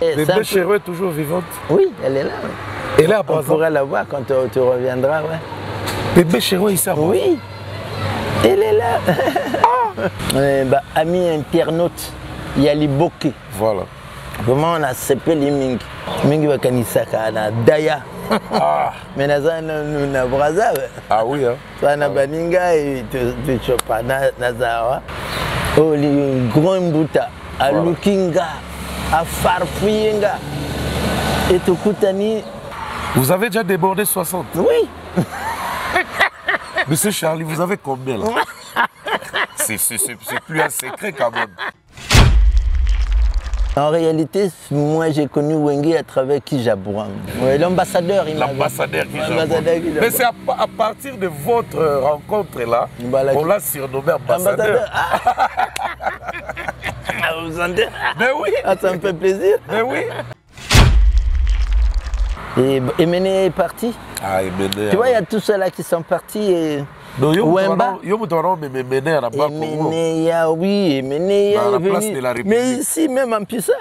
Bébé Chéro est toujours vivante? Oui, elle est là. Elle est à Brazzaville. On pourra la voir quand tu reviendras. Ouais. Bébé Chéro est ici à Brazzaville? Oui, elle est là. Ami internaute, Yali Boké. Voilà. Comment on a s'appelé Mingi? Mingi Wakanisaka, na Daya. Mais na Brazzaville. Ah oui, hein? Ça na Baninga et tu chopas Nazawa. Oh, les grands bouta, à Lukinga, à Farfouyenga. Et Tokutani. Vous avez déjà débordé 60? Oui. Monsieur Charlie, vous avez combien là? C'est plus un secret quand même. En réalité, moi j'ai connu Wenge à travers Kijabouram. Ouais, l'ambassadeur, il m'a L'ambassadeur Kijabouram. Mais c'est à partir de votre rencontre là, on l'a surnommé ambassadeur. Vous sentez? Mais oui. Ça me fait plaisir. Mais oui. Et Emene est parti. Ah, Emene. Tu vois, il y a tous ceux-là qui sont partis. Et... Non, Wemba. oui, Emene est venu. Mais ici, même en Pissa.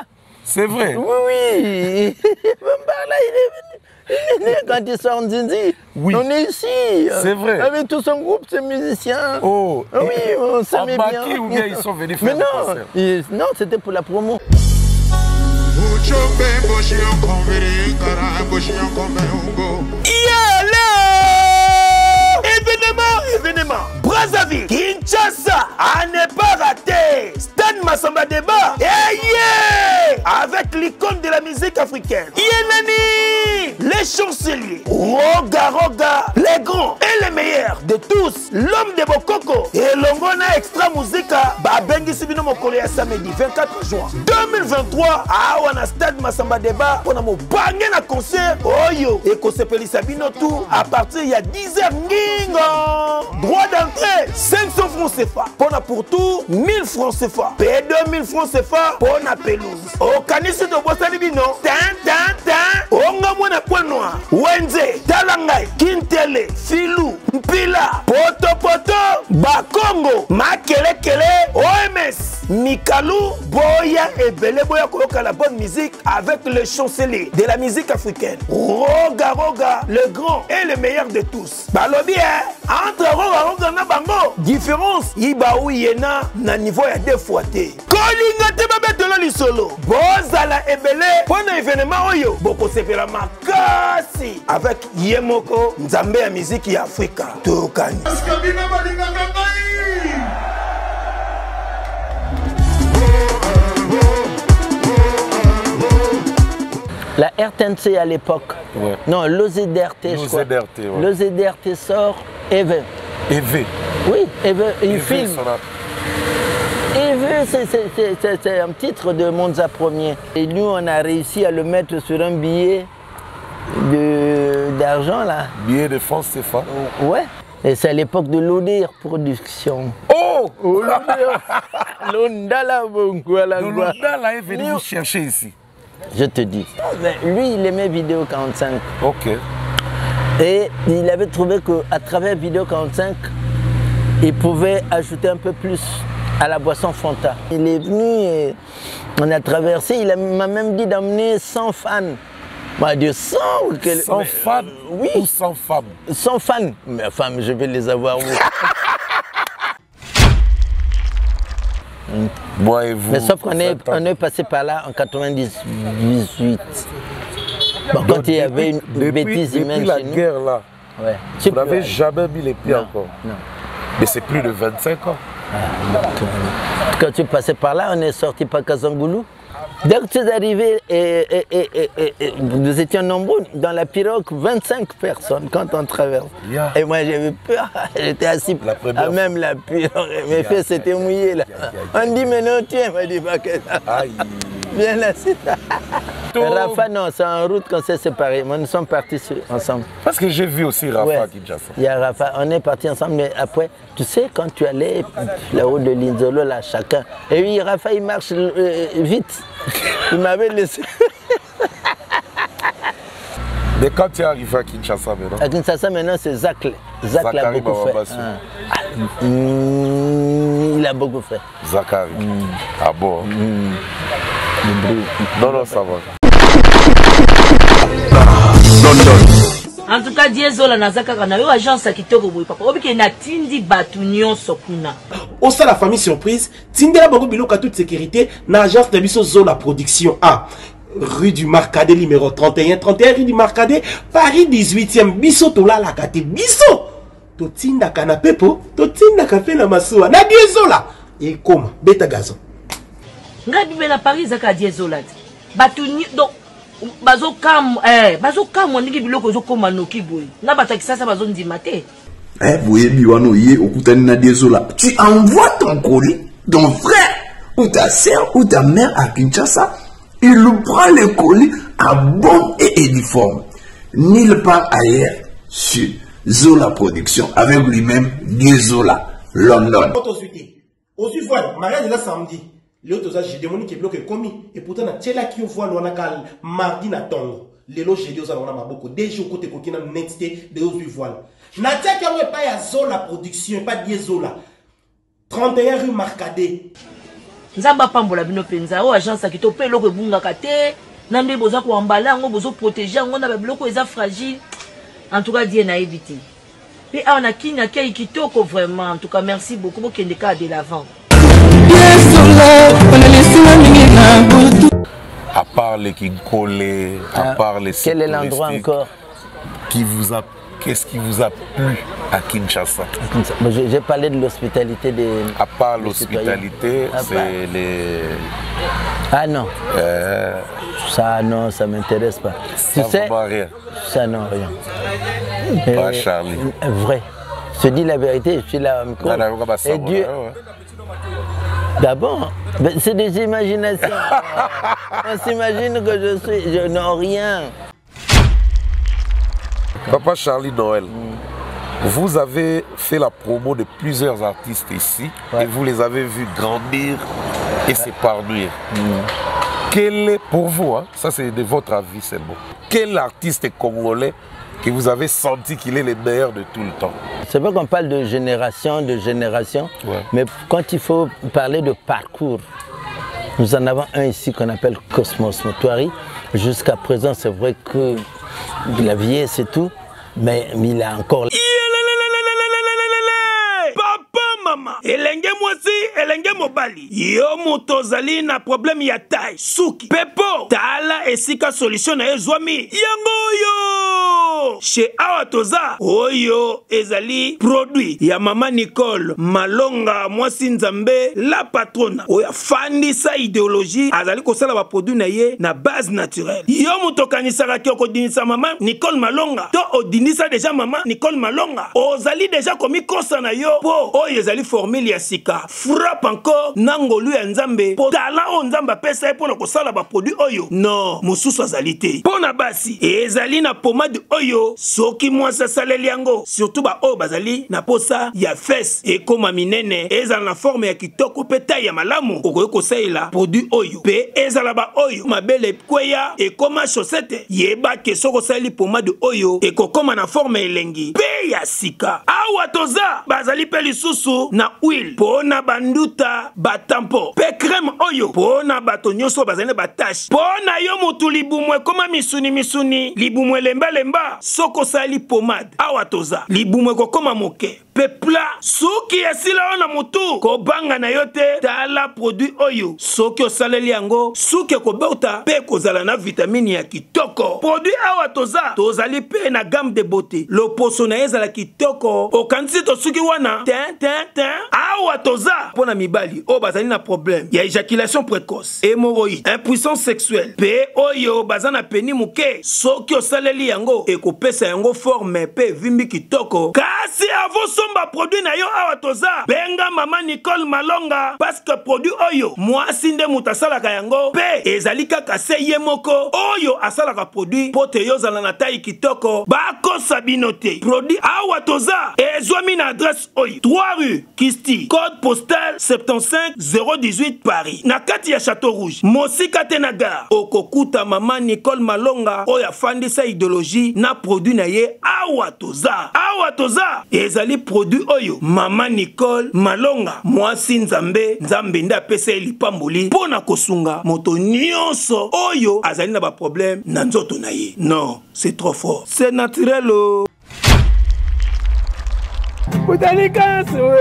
C'est vrai? Oui. Wemba, là, il est venu. Quand ils sont en Zinzi, oui. On est ici. C'est vrai. Avec tout son groupe, ses musiciens. Oh. Oui, on s'aimait bien. Ou bien ils sont venus faire des concerts? Non, c'était pour la promo. Événement Brazzaville, Kinshasa, à ne pas rater. Stan Massamba Débat, avec l'icône de la musique africaine. Yenani, les chanceliers, Roga Roga, les grands et les meilleurs de tous, l'homme de Bokoko et Longona Extra Musica, Babengi Sibino Mokole samedi 24 juin 2023 à Wana Stade Massamba Débat pour nous banger na concert Oyo et Kosepeli Sabino tout à partir il y a 10h Ngingo. Droit d'entrée 500 francs CFA. Pour tout 1000 francs CFA. Paye 2000 francs CFA pour la pelouse. Au canisi de Bossalibino, Onga mwana point noir. Wenze, Talangai, Kintele, Filou, Mpila, Poto, Bakongo, Makelekele, OMS, Mikalou, Boya et Bele Boya Koyoka la bonne musique avec le chancelier de la musique africaine. Roga Roga, le grand et le meilleur de tous. Balobi, entre Roga Roga na bango, différence, Ibaou Yena, na niveau ya deux fois te. Kolinga te babetolo lisolo. Bozala ebele, pour un événement oyo, boko sepela makasi avec Yemoko, Nzambe ya musique ya Afrika. Tokani. La RTNC à l'époque. Ouais. Non, l'OZDRT, je crois. Ouais. L'OZDRT sort EV. EV. Oui, EV, il filme. EV, c'est un titre de Monza Premier. Et nous, on a réussi à le mettre sur un billet d'argent, là. Billet de France CFA. Ouais. Et c'est à l'époque de l'ODIR Production. Oh, Londala Londala est venu vous chercher ici. Je te dis. Mais lui, il aimait Vidéo 45. Ok. Et il avait trouvé qu'à travers Vidéo 45, il pouvait ajouter un peu plus à la boisson Fanta. Il est venu et on a traversé. Il m'a même dit d'amener 100 fans. Moi, de 100 ou 100 fans oui. Ou 100 femmes? 100 fans. Mes femmes, je vais les avoir où? Moi et vous. Mais sauf qu'on est passé par là en 98. Bon, quand il y avait une bêtise humaine chez nous. Depuis la guerre là, ouais. Vous n'avez jamais mis les pieds encore. Non. Mais c'est plus de 25 ans. Quand tu passais par là, on est sorti par Kazangoulou. Dès que tu es arrivé, nous étions nombreux dans la pirogue, 25 personnes quand on traverse. Yeah. Et moi j'avais peur, j'étais assis à même la pirogue, mes fesses s'étaient mouillées là. On dit mais non tiens, on dit pas que ça. Bien assis. Rafa non, c'est en route qu'on s'est séparés, mais nous sommes partis ensemble. Parce que j'ai vu aussi Rafa qui déjà fait. Il y a Rafa, on est partis ensemble, mais après, tu sais quand tu allais là-haut de l'Inzolo là, chacun. Et oui, Rafa il marche vite. Il m'avait laissé. Mais quand tu es arrivé à Kinshasa maintenant? À Kinshasa maintenant c'est Zach. Zach l'a beaucoup fait. Il a beaucoup fait. Zachary. Ah bon? Non, non, ça va. En tout cas, Diesola Nazaka kana yo agence à kitoko boy papa. Obiki na tindi batunyon sokuna. Au sein de la famille surprise, tindela bango biloko à toute sécurité na agence de biso Zola Production A. Rue du Marcadet numéro 31 rue du Marcadet, Paris 18e. Biso tola la kate biso. Totinda kana pepo, totinda kafe na masuwa. Na Diesola. Et comme beta gazon. Ngabi bela Paris zaka Diesola. Batunyo donc bazo kam ndiki biloko zo koma noki boy na batakisa sa bazo ndima te boye biwano yé okutani na Diesola, tu envoies ton colis, ton frère ou ta sœur ou ta mère à Kinshasa, il prend le colis à bon et uniforme nulle part ailleurs sur Zola Production avec lui-même Diesola London. Aujourd'hui voilà mariage là samedi. L'autre j'ai demandé qu'il bloque commis et pourtant na tela qui voit l'on a mardi na tongo les loges j'ai dit aux alons beaucoup déjà côté coquina netité de aujourd'hui voilà na tia qui a pas ya Zola Production pas Diesola 31 rue Marcadet nzamba pambola bino penza o agence qui to pe loko bunga kate nande boza ko embala ngo bozo protéger ngo na ba biloko eza fragile en tout cas Dieu na évité et on a qui na kei kitoko vraiment en tout cas merci beaucoup pour kende ka de l'avant. À part les Kinkole, à part les quel est l'endroit encore qui vous a, qu'est-ce qui vous a plu à Kinshasa? J'ai parlé de l'hospitalité des. À part l'hospitalité, c'est les. Ah non. Ça non, ça m'intéresse pas. Ça tu sais rien. Ça non, rien. Pas Charlie. Vrai. Je te dis la vérité, je suis là. Et Dieu. D'abord, c'est des imaginations. On s'imagine que je n'ai rien. Papa Charlie Noël, vous avez fait la promo de plusieurs artistes ici et vous les avez vus grandir et s'épanouir. Quel est pour vous, hein, ça c'est de votre avis seulement, quel artiste congolais que vous avez senti qu'il est le meilleur de tout le temps? C'est vrai qu'on parle de génération, mais quand il faut parler de parcours, nous en avons un ici qu'on appelle Cosmos Moutouari. Jusqu'à présent, c'est vrai que la vieillesse c'est tout, mais il a encore... Mama elenge mwasi elenge mobali yo moto zali na problème ya taille suki pepo tala esika solution na ezwami yango yo chez awa toza oyo ezali produit ya mama Nicole Malonga mwasi nzambe la patrona oya fandisa idéologie azali kosala ba produit na ye na base naturelle yo moto kanisaka ki okodinisa mama Nicole Malonga to odinisa déjà mama Nicole Malonga ozali déjà komi kosa na yo po oyo ezali formule ya sika frappe encore nangolu ya nzambe po tala o nzamba pesa po na kosala ba produit oyo non mosusu azali te pona basi ezali na pomade oyo soki mwasa saleli yango surtout ba o bazali na posa ya fesse e koma minene ezala na forme ya kitoko pe taille ya malamu okoyo kosaila produit oyo pe ezala ba oyo mabele kweya e koma chaussette yeba ke soko sali pomade oyo e kokoma na forme elengi pe ya sika awa toza bazali pe lisusu na huile pona banduta batampo pe crème oyo pona bato nyonso bazali batache pona yo mutu libumwe koma misuni libumwe lemba soko sali pomade awa toza libumwe kokoma moke pepla soki esila ona mutu kobanga na yote tala produit oyo soki osaleli yango suki kobauta pe kozala na vitamine ya kitoko produit awa toza tozali pe na gamme de beauté loposo na ezala kitoko okanisi to suki wana tin awa toza pona mibali o bazali na problème ya éjaculation précoce hémorroïde impuissance sexuelle pe oyo bazana peni muke soki osaleli yango ekopesa yango forme pe vimbi kitoko kasi avo somba produit na yo awa toza benga mama Nicole Malonga parce que produit oyo mwasi nde mutasalaka yango pe ezali kaka se ye moko oyo asalaka produit pote yo zala na taille kitoko bakosa bino te produit awa toza ezwami na adresse oyo 3 rue Kisti code postal 75 018 Paris na kati ya Château Rouge mosika te na gare okokuta mama Nicole Malonga oyo afandisa idéologie na produit na ye awa toza ezali produit oyo mama Nicole Malonga mwasi nzambe nde apesa lipamboli pona kosunga moto nyonso oyo azali na ba problème na nzoto na ye. Non, c'est trop fort, c'est naturel. Utalika suwe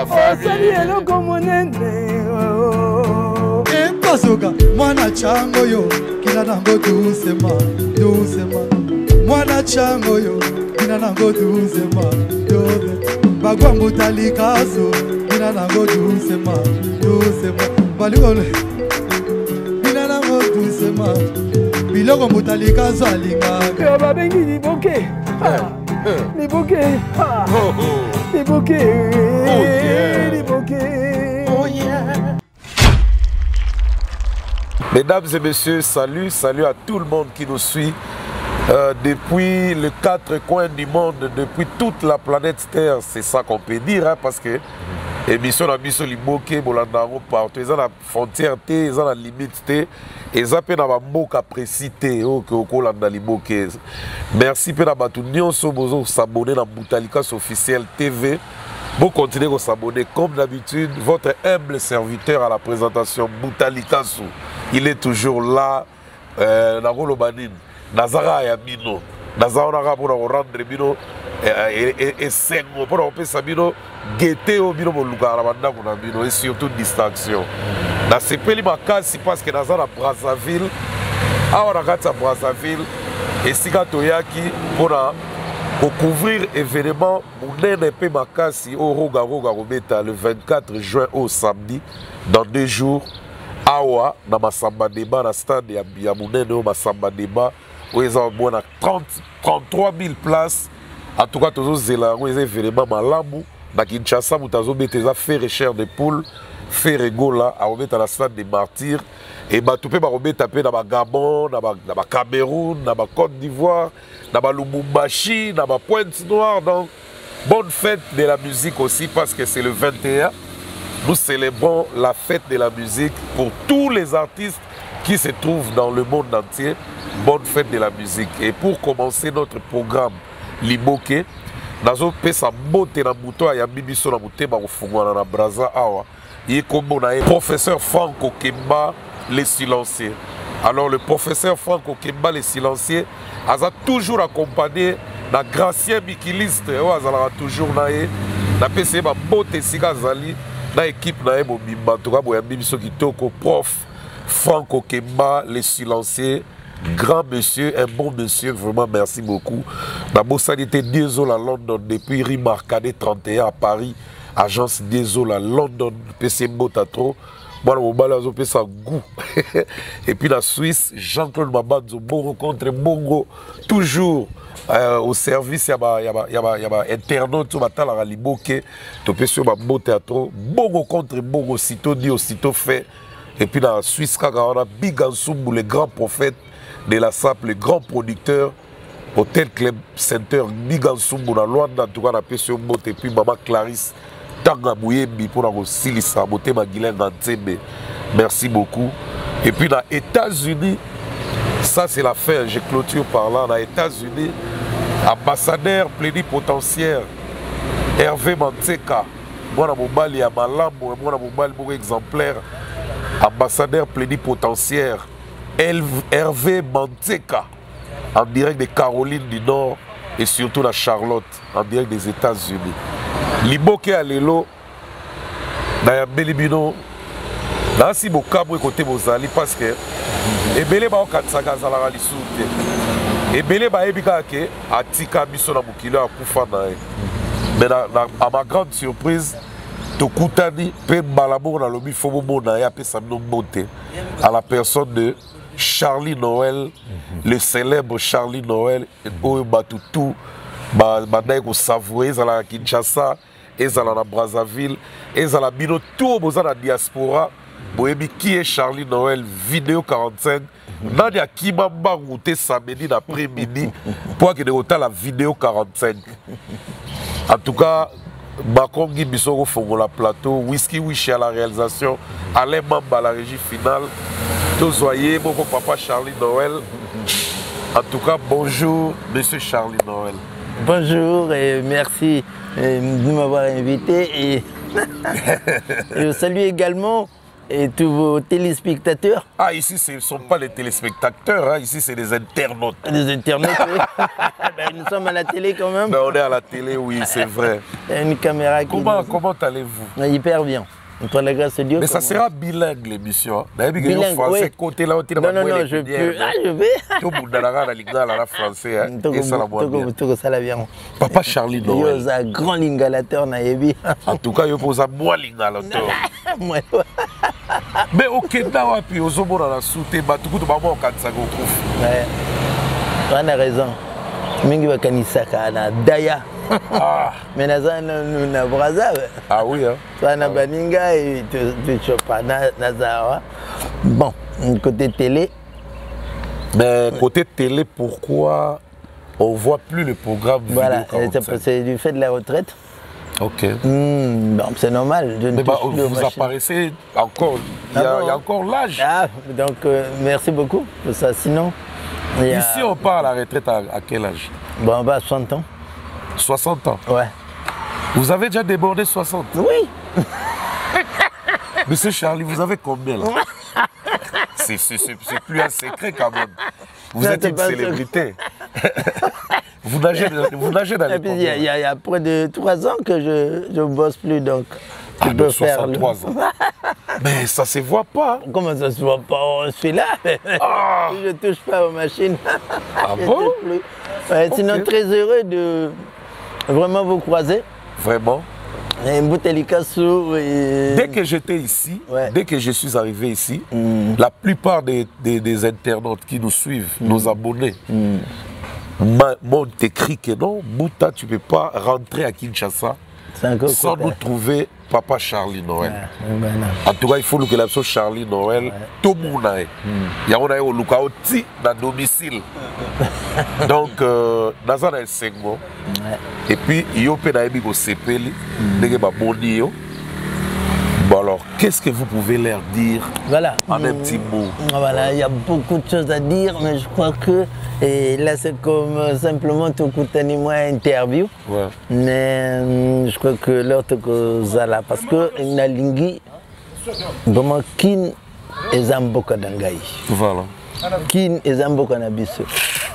osali eloko monene Ekasoka mwana chango yo kina nango doucement mwana chango yo kina nango doucement bagwangu talikaso kina nango doucement balikole kina nango doucement biloko mutalikaso alinga yo babengi liboke les bouquets, les bouquets, les bouquets. Oh yeah. Mesdames et messieurs, salut à tout le monde qui nous suit depuis les 4 coins du monde, depuis toute la planète Terre, c'est ça qu'on peut dire, hein, parce que émission la mission liboke bolandango partout, ils ont la frontière té, ils ont la limite té, ils ont peine à mboka précité au kolanda liboke. Merci peine à batu nyonso bozo s'abonner dans Boutalikas officiel TV. Vous continuez à s'abonner comme d'habitude. Votre humble serviteur à la présentation Boutalikas, il est toujours là. Nagolo banin, Nazara Yamino, Nazara pour rendre bino et sengo pour appeler ça bino. Guetter au bino et surtout distraction. Dans ce pays, c'est parce que dans la Brazzaville, à Brazzaville, et si Toyaki pour couvrir événement, le 24 juin au samedi, dans 2 jours, Awa, dans ma samba débat, dans le stade de Mounene, ma samba débat, où ils ont 33 000 places. En tout cas, tous les événements malabou. Dans Kinshasa, vous avez fait cher de poule, fait rigola, à remettre à la stade des martyrs. Et tout le monde taper dans le Gabon, dans le Cameroun, dans la Côte d'Ivoire, dans le Lubumbashi, dans la Pointe-Noire. Donc, bonne fête de la musique aussi, parce que c'est le 21. Nous célébrons la fête de la musique pour tous les artistes qui se trouvent dans le monde entier. Bonne fête de la musique. Et pour commencer notre programme Liboke, nazo pesa mbote na muto ya bibiso na mutema kufungwana na braza awa yekombo na professeur Franco Kemba les silencieux. Alors le professeur Franco Kemba les silencieux a toujours accompagné na Gracien Mikiliste azala toujours na pesa ba mbote sika zali na équipe na ebo bimba to ka boya bibiso kitoko prof Franco Kemba les silencieux. Grand monsieur, un bon monsieur, vraiment merci beaucoup. D'abord, ça était Diesel à London, depuis Rue Marcadet 31 à Paris, agence Diesel à London, PC Motatro. Moi, mon balazo fait ça goût. Et puis la Suisse, Jean-Claude Mabanzo, bon rencontre, Bongo, toujours au service, il y a internaute, tu vas à Liboke, tu peux sur ma beau théâtre, bon rencontre, bon aussitôt dit, aussitôt fait. Et puis la Suisse, on a Big Ansumbu, le grand prophète de la SAP, le grand producteur, Hôtel Club Center, Bigansumbu, na Luanda, en tout cas, on a pu sur Mote, et puis Maman Clarisse, Tanga Mouyembi, pour la Silissa, Mote Maguilin Gantembe. Merci beaucoup. Et puis, dans les États-Unis, ça c'est la fin, je clôture par là, dans les États-Unis, ambassadeur plénipotentiaire, Hervé Manteka, moi, dans mon bal, il y a Malambo, moi, dans mon bal, mon exemplaire, ambassadeur plénipotentiaire, Hervé Manteka, en direct de Caroline du Nord et surtout la Charlotte, en direct des États-Unis. Liboke Alelo, Naya Belibino, Nansi Bokabo côté Mozali parce que Ebele ba okatsaka zalaka lisute. Ebele ba ebika ke atika biso na mukilo akufa na ye. Mais à ma grande surprise, Tokutani pe Malabo na lobi fobo mona ya pe samino monte à la personne de Charlie Noël, le célèbre Charlie Noël, où Batutu, Badaïko Savoie, Zala Kinshasa, Zala Brazzaville, Zala Bino, tout la diaspora, Bohémi qui est Charlie Noël, vidéo 45, Nadia Kimamba routé samedi d'après-midi, pour qu'il ait la vidéo 45. En tout cas, Bakongi Bissoro Fongola Plateau, Whisky Wish à la réalisation, Alain Mamba à la régie finale. Tous voyez, mon papa Charlie Noël, En tout cas, bonjour, Monsieur Charlie Noël. Bonjour et merci de m'avoir invité. Et je salue également tous vos téléspectateurs. Ah, ici, ce ne sont pas les téléspectateurs, hein. Ici, c'est des internautes. Des internautes, oui. Ben, nous sommes à la télé quand même. Ben, on est à la télé, oui, c'est vrai. Il y a une caméra qui... Comment allez-vous? Hyper bien. Par la grâce de Dieu. Mais ça sera bilingue l'émission. Bilingue, oui. Côté là, non, je peux. Ah, je vais. Tout le monde a la français. Et ça la voit bien. Papa Charlie Noël. Il y a un grand lingalateur. En tout cas, il y a un moi lingalateur. Mais au Kenya, puis aux hommes dans la soute, tout le monde a ouais. On a raison. Mingi wa kanisaka na daya. Ah. Mais naza na Brazzaville. Ah oui, hein. Toi na baninga et tu chopa nazawa. Bon, côté télé. Mais côté télé, pourquoi on ne voit plus le programme? Voilà, c'est du fait de la retraite. Ok. Bon, c'est normal. Mais vous apparaissez encore. Il y a encore l'âge. Ah, donc merci beaucoup pour ça. Sinon. Ici, on part à la retraite à quel âge? Bon, on va à 60 ans. 60 ans? Ouais. Vous avez déjà débordé 60? Oui. Monsieur Charlie, vous avez combien là? C'est plus un secret quand même. Vous êtes une célébrité. Vous nagez dans les il y a près de 3 ans que je ne bosse plus, donc je peux faire 63 ans. Mais ça ne se voit pas. Comment ça ne se voit pas? Je suis là. Ah. Je ne touche pas aux machines. Ah bon? Ouais, sinon, très heureux de vraiment vous croiser. Vraiment? Et dès que j'étais ici, dès que je suis arrivé ici, la plupart des internautes qui nous suivent, nos abonnés, m'ont écrit que non, Bouta, tu ne peux pas rentrer à Kinshasa sans nous trouver Papa Charlie Noël. En tout cas, il faut que la personne Charlie Noël, tout le monde a. Il y a un lukauti dans le domicile. Donc, dans un enseignement. Et puis, il y a un peu de sepeli, Bon alors, qu'est-ce que vous pouvez leur dire en un petit mot? Voilà, il y a beaucoup de choses à dire, mais je crois que là c'est comme simplement tout coûter moi interview. Ouais. Mais je crois que l'autre chose là, parce que la lingi, vraiment kin ezamboka dangai. Voilà. Kin ezamboka nabiso.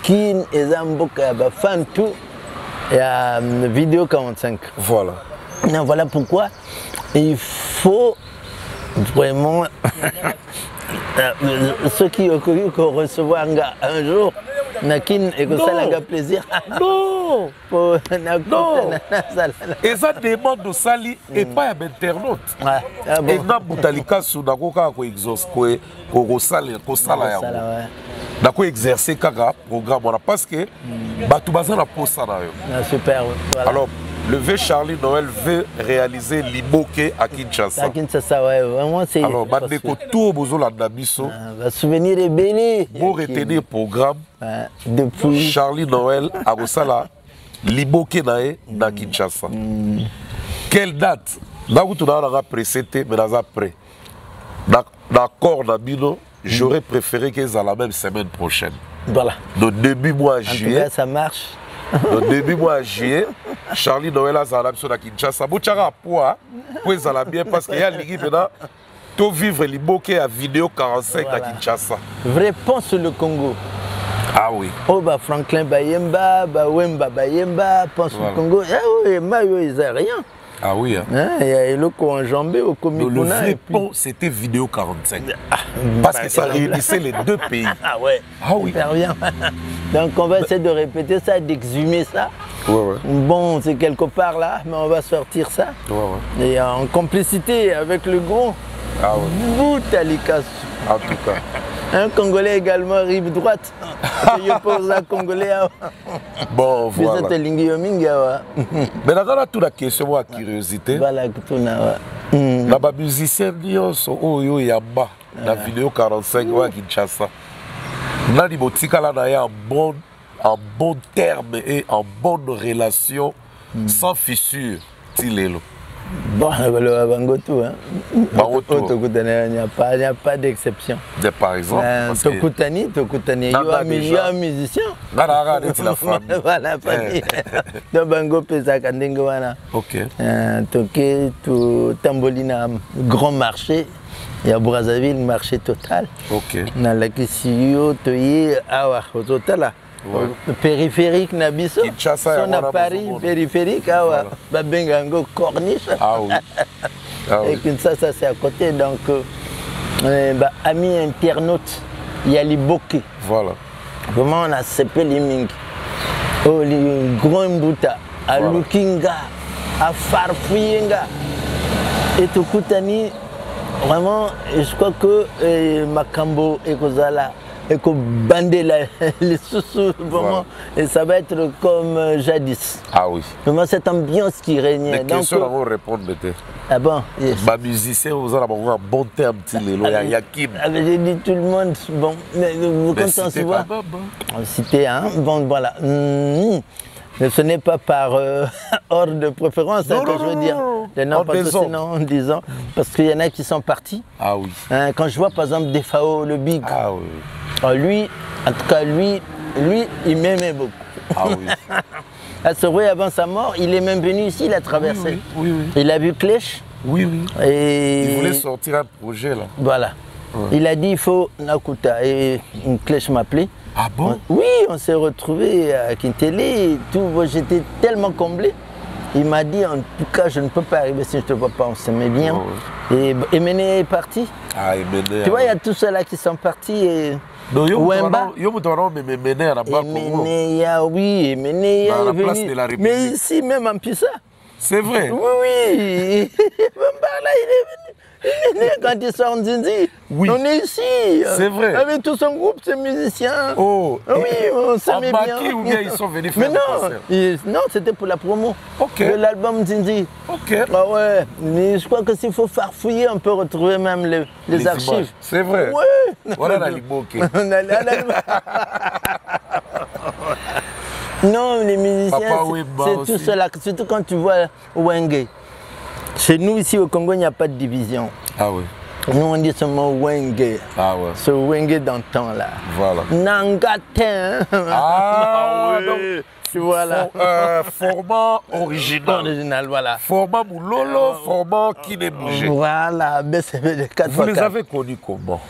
Kin ezamboka ba fan tout. Il y a vidéo 45. Voilà. Non, voilà pourquoi il faut vraiment ceux qui ont connu qu'on recevoir un jour, nakin et que ça leur plaisir. Non. Non. Et ça demande de sali et pas à l'internaute. Et na butalika sous nakoka ko exauce ko sala ya. D'accord, exercer kaka programme parce que batu bazana posa na yo. Super. Alors le Charlie Noël veut réaliser l'Iboké à Kinshasa. À Kinshasa, ouais, vraiment c'est. Alors, Bandeko tout besoin la biso. Va souvenir est béni. Pour retenir le programme. Depuis Charlie Noël à Rosala, l'Iboké nae na Kinshasa. Quelle date? Là où tu as précédé, mais dans après. D'accord, Nabino, j'aurais préféré qu'ils aient la même semaine prochaine. Voilà. Le début mois juillet. En tout cas, ça marche. Le début mois juillet, Charlie Noël a zala sur la Kinshasa. Bouchara poa, pour ça bien parce qu'il y a ligi maintenant. Tout vivre l'Iboké à vidéo 45 à Kinshasa. Vrai pont sur le Congo. Ah oui. Oh bah Franklin Bayemba, Wemba Bayemba, pont sur le Congo. Ah oui, Mayo ils n'ont rien. Ah oui. Il y a le coup enjambé au Comicona. Le vrai pont, c'était vidéo 45. Parce que ça réunissait les deux pays. Ah ouais. Ah oui. Super bien. Donc on va essayer de répéter ça, d'exhumer ça. Ouais. Bon, c'est quelque part là, mais on va sortir ça. Ouais. Et en complicité avec le grand Boutalikas. En tout cas. Un Congolais également, rive droite. Je pose un Congolais. Bon, voilà. Mais là, toute la question, la curiosité. Voilà, tout là. Les musiciens, ils sont yamba. La vidéo 45, à Kinshasa. Là, les boutiques, là, en bon terme et en bonne relation, sans fissure. Bon, le Bangoto, hein. Bangoto. Il n'y a pas d'exception. Par exemple. Tokutani, il y a un musicien. Voilà, la famille. Voilà, famille. Donc, Bango Pesaka Ndengwana. Ok. Toké, Tambolina, grand marché. Il y a Brazzaville, marché total. Ok. Dans la Kisiyo, Toye, Awa, au total. Ouais. Périphérique Nabiso, son à Paris, périphérique, Babengango, Corniche. Ah oui. Ah oui. Et Kinshasa, c'est à côté. Donc, amis internautes, il y a les bokeh. Voilà. Comment on a sepé les Ming. Oh, les grands Mbouta, à Lukinga, à Farfouyenga. Et Tokutani, vraiment, je crois que Makambo et Kozala. Et que bander les sous-sous, vraiment, et ça va être comme jadis. Ah oui. Vraiment cette ambiance qui régnait. Mais question à vous répondre, Bété. Ah bon, yes. Ma musicien, vous allez avoir un bon terme, il y a Kim. J'ai dit tout le monde, bon, mais vous comptez en souvent. Cité, hein, bon, voilà. Mais ce n'est pas par ordre de préférence que je veux dire. Non, en disant, parce qu'il y en a qui sont partis. Ah oui. Hein, quand je vois par exemple Defao, le Big. Ah oui. Alors, lui, en tout cas, lui, il m'aimait beaucoup. Ah oui. À Soroé, avant sa mort, il est même venu ici, il a traversé. Oui. Il a vu Clèche. Oui. Et il voulait sortir un projet là. Voilà. Ouais. Il a dit il faut Nakuta. Et Clèche m'a appelé. Ah bon? Oui, on s'est retrouvés à Kintélé. J'étais tellement comblé. Il m'a dit en tout cas, je ne peux pas arriver si je ne te vois pas. On s'aimait bien. Oh, ouais. Et Emene est parti. Ah, Emene. Tu vois, il y a tous ceux-là qui sont partis. Et... Non, Wemba. Oui, Emene est venu. Mais ici, même en Pissa. C'est vrai? Oui. Wemba, là, il est venu. Quand il sort en Zinzi, oui. On est ici. C'est vrai. Avec tout son groupe, ces musiciens. Oh. Oui, on s'aimait bien. Ou bien ils sont venus faire non, c'était pour la promo. Ok. De l'album Zinzi. Ok. Ah ouais. Mais je crois que s'il faut farfouiller, on peut retrouver même les archives. C'est vrai. Oui. Voilà la Liboke. Non, les musiciens, c'est tout cela. Surtout quand tu vois Wenge. Chez nous, ici au Congo, il n'y a pas de division. Ah oui. Nous, on dit seulement Wenge. Ah ouais. Ce Wenge d'antan là. Voilà. Nangatin. Ah oui. Donc, tu vois là. Format original. Original, voilà. Format Moulolo, format qui n'est bougé. Voilà. Vous les avez connus comment?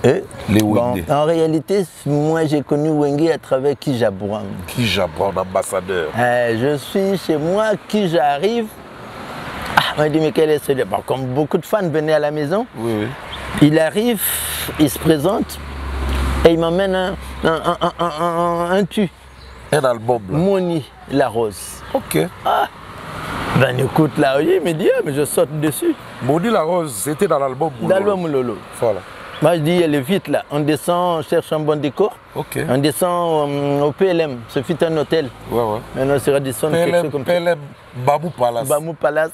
Les Wenge. En réalité, moi j'ai connu Wenge à travers Kijabouan. Kijabouan, ambassadeur. Je suis chez moi, qui j'arrive. Ah, on m'a dit, mais quel est ce débat? Comme beaucoup de fans venaient à la maison, oui. Il arrive, il se présente et il m'emmène un tu. Un album là. Moni La Rose. Ok. Ah, ben écoute là, il me dit, mais je saute dessus. Moni La Rose, c'était dans l'album Moulolo. Dans l'album Moulolo. Voilà. Moi je dis, elle est vite là. On descend, on cherche un bon décor. Ok. On descend au PLM. Ce fut un hôtel. Ouais. Maintenant c'est Radisson. PLM, Bamou Palace. Bamou Palace.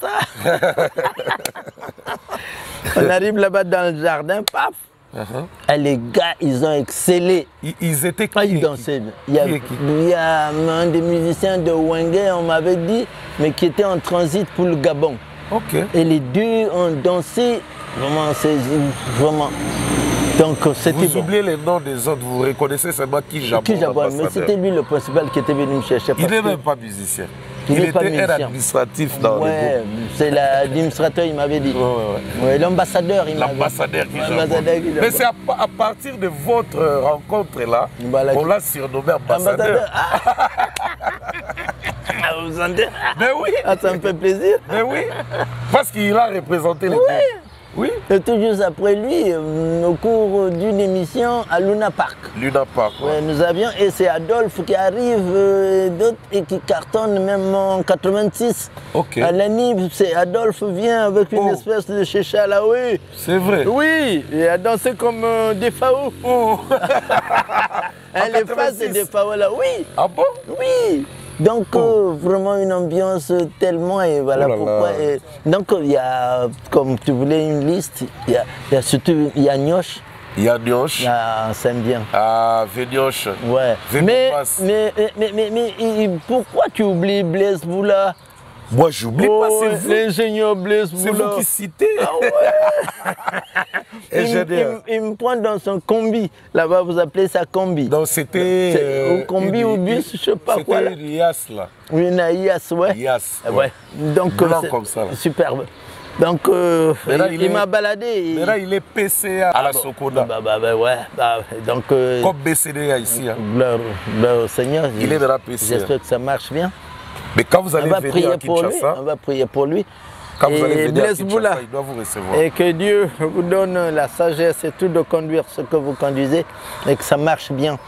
On arrive là-bas dans le jardin, paf. Et les gars, ils ont excellé. Ils étaient qui? Ils dansaient. Il y a un des musiciens de Wenge, on m'avait dit, mais qui était en transit pour le Gabon. Ok. Et les deux ont dansé. Vraiment, c'est vraiment. Donc, vous oubliez les noms des autres, vous reconnaissez seulement Kijabouan. Mais c'était lui le principal qui était venu me chercher. Il n'est même pas musicien. Il était un administratif dans le groupe. C'est l'administrateur, il m'avait dit. Ouais, l'ambassadeur, il m'avait dit. L'ambassadeur Kijabouan. Mais c'est à partir de votre rencontre là, on l'a surnommé ambassadeur. Vous sentez? Mais oui. Ça me fait plaisir. Mais oui. Parce qu'il a représenté les deux. Oui. Et tout juste après lui, au cours d'une émission à Luna Park. Luna Park. Ouais, nous avions, et c'est Adolphe qui arrive, d'autres, et qui cartonne même en 86. Ok. À l'anniv, c'est Adolphe vient avec une espèce de chécha là, oui. C'est vrai. Oui, et a dansé comme des FAO. Les faces des FAO là, oui. Ah bon? Oui. Donc vraiment une ambiance tellement, et voilà pourquoi. Et, donc il y a, comme tu voulais une liste, il y a surtout Nioche. Il y a Nioche. Ah, Saint-Bien. Ah, Vénioche. Ouais. Mais pourquoi tu oublies Blaise Boula? Moi, j'oublie pas, c'est vous. L'ingénieur Blaise Boula. C'est vous qui citez. Il me prend dans son combi. Là-bas, vous appelez ça combi. Donc, c'était... au combi ou bus, je sais pas quoi. C'était Ias, là. Oui, une Ias, ouais. Ias, ouais. Donc, blanc comme ça. Là. Superbe. Donc, il m'a baladé. Mais là, il est PCA à la Sokoda. Ouais. Donc, comme BCDA ici. Hein. Gloire au Seigneur. Il est de la PCA. J'espère que ça marche bien. Mais quand vous allez venir à Kinshasa, on va prier pour lui. Quand vous allez venir à Blaise Boula, Kinshasa, il doit vous recevoir. Et que Dieu vous donne la sagesse et tout de conduire ce que vous conduisez et que ça marche bien.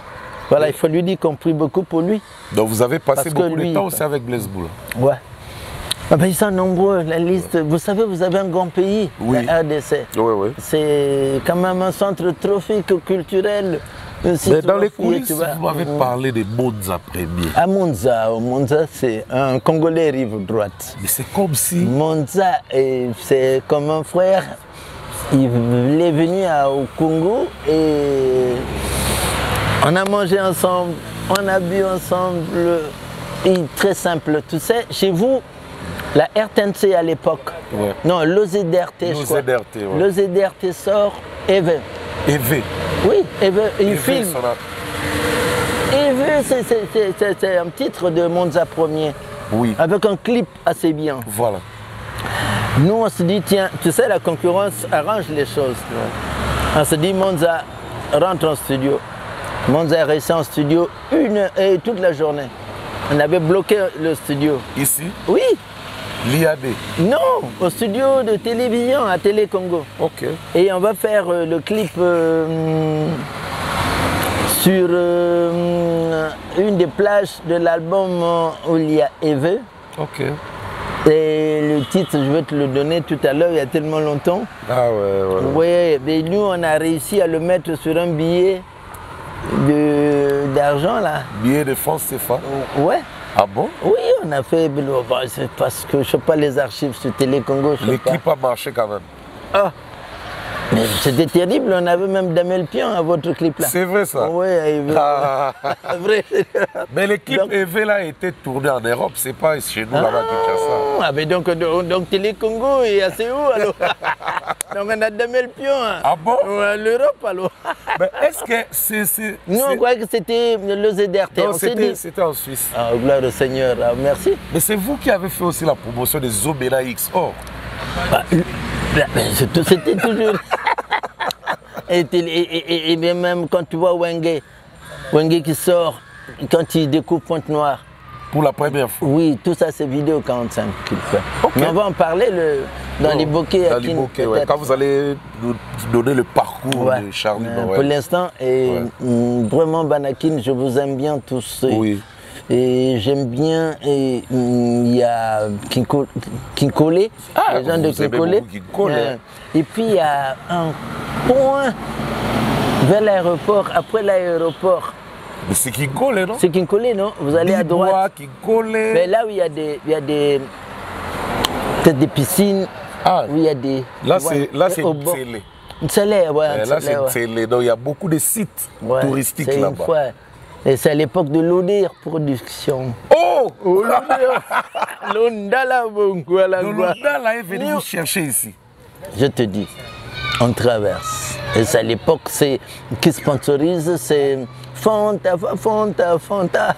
Voilà, il faut lui dire qu'on prie beaucoup pour lui. Donc vous avez passé beaucoup de temps aussi avec Blaise Boula. Ouais. Ah ben, ils sont nombreux, la liste. Vous savez, vous avez un grand pays, la RDC. Oui. C'est quand même un centre trophique culturel. Mais dans les coulisses, vous m'avez parlé de Monza premier. À Monza, c'est un Congolais rive droite. Mais c'est comme si... Monza, c'est comme un frère. Il est venu au Congo et on a mangé ensemble, on a bu ensemble. Et très simple, tu sais, chez vous, la RTNC à l'époque, non, l'OZDRT, je crois. L'OZDRT sort EV. EV. Oui, EV, il filme. EV, c'est un titre de Monza premier. Oui. Avec un clip assez bien. Voilà. Nous, on se dit, tiens, tu sais, la concurrence arrange les choses. On se dit, Monza rentre en studio. Monza est resté en studio toute la journée. On avait bloqué le studio. Ici? Oui. L'IAD? Non, au studio de télévision à Télé Congo. Ok. Et on va faire le clip sur une des plages de l'album où il y a Eve. Ok. Et le titre, je vais te le donner tout à l'heure, il y a tellement longtemps. Ah ouais. Oui, mais nous, on a réussi à le mettre sur un billet d'argent là. Billet de France CFA? Ouais. Ah bon? Oui, on a fait, c'est parce que je ne sais pas les archives sur Télé Congo. Le clip a marché quand même. Ah, mais c'était terrible, on avait même Damel Pion à votre clip là. C'est vrai ça? Oui, vrai. Mais le clip EV là a été tourné en Europe, c'est pas chez nous là-bas à Kinshasa. Ah, mais donc Télé Congo et c'est où alors? Donc on a Damel Pion. Ah bon? L'Europe alors. Mais est-ce que c'est... Nous on croyait que c'était le ZDRT. Non, c'était en Suisse. Ah, gloire au Seigneur, merci. Mais c'est vous qui avez fait aussi la promotion des Zobena X Or. C'était toujours... et même quand tu vois Wenge qui sort, quand il découpe Pointe-Noire. Pour la première fois? Oui, tout ça c'est vidéo 45 qu'il fait. Okay. Mais on va en parler dans les bouquets. Dans les bouquets, ouais. Quand vous allez nous donner le parcours de Charlie. Pour l'instant, vraiment Banakin, je vous aime bien tous. Oui. Et j'aime bien, il y a Kinkole, les gens de Kinkole. Et puis il y a un point vers l'aéroport, après l'aéroport. Mais c'est Kinkole, non? C'est Kinkole, non? Vous allez à droite. Kinkole. Mais là où il y a peut-être des piscines, où il y a des... Là c'est Ntsele. Ntsele, ouais. Là c'est Ntsele, donc il y a beaucoup de sites touristiques là-bas. Et c'est à l'époque de l'ODIR Production. Oh! L'Ondala est venu vous chercher ici. Je te dis, on traverse. Et c'est à l'époque qui sponsorise, c'est Fanta. En tout cas.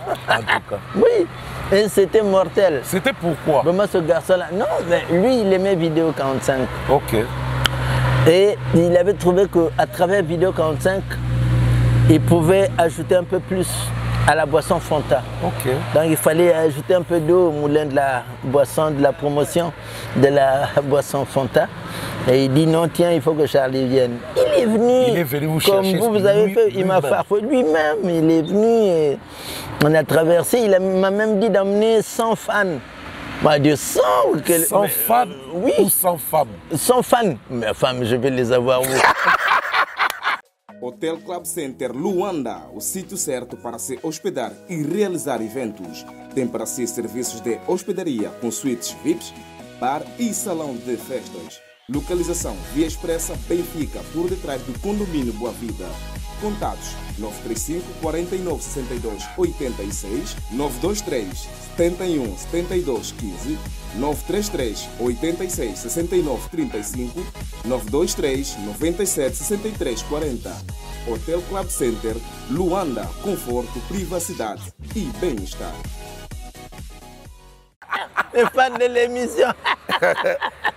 Oui, et c'était mortel. C'était pourquoi? Vraiment ce garçon-là. Non, mais lui, il aimait Vidéo 45. Ok. Et il avait trouvé qu'à travers Vidéo 45, il pouvait ajouter un peu plus à la boisson Fanta. Ok. Donc il fallait ajouter un peu d'eau au moulin de la boisson, de la promotion de la boisson Fanta. Et il dit non, tiens, il faut que Charlie vienne. Il est venu vous comme chercher. Vous avez fait, il m'a farfoué lui-même. Il est venu et on a traversé. Il m'a même dit d'emmener 100 fans. M'a dit 100 100 fans? Oui. Ou 100 femmes? 100 fans. Mes femmes, je vais les avoir où? Hotel Club Center Luanda, o sítio certo para se hospedar e realizar eventos. Tem para si serviços de hospedaria com suítes VIPs, bar e salão de festas. Localização Via Expressa Benfica, por detrás do condomínio Boa Vida. Contatos 935 49 62 86, 923 71 72 15, 933 86 69 35, 923 97 63 40. Hotel Club Center, Luanda, conforto, privacidade e bem-estar. Les fans de l'émission.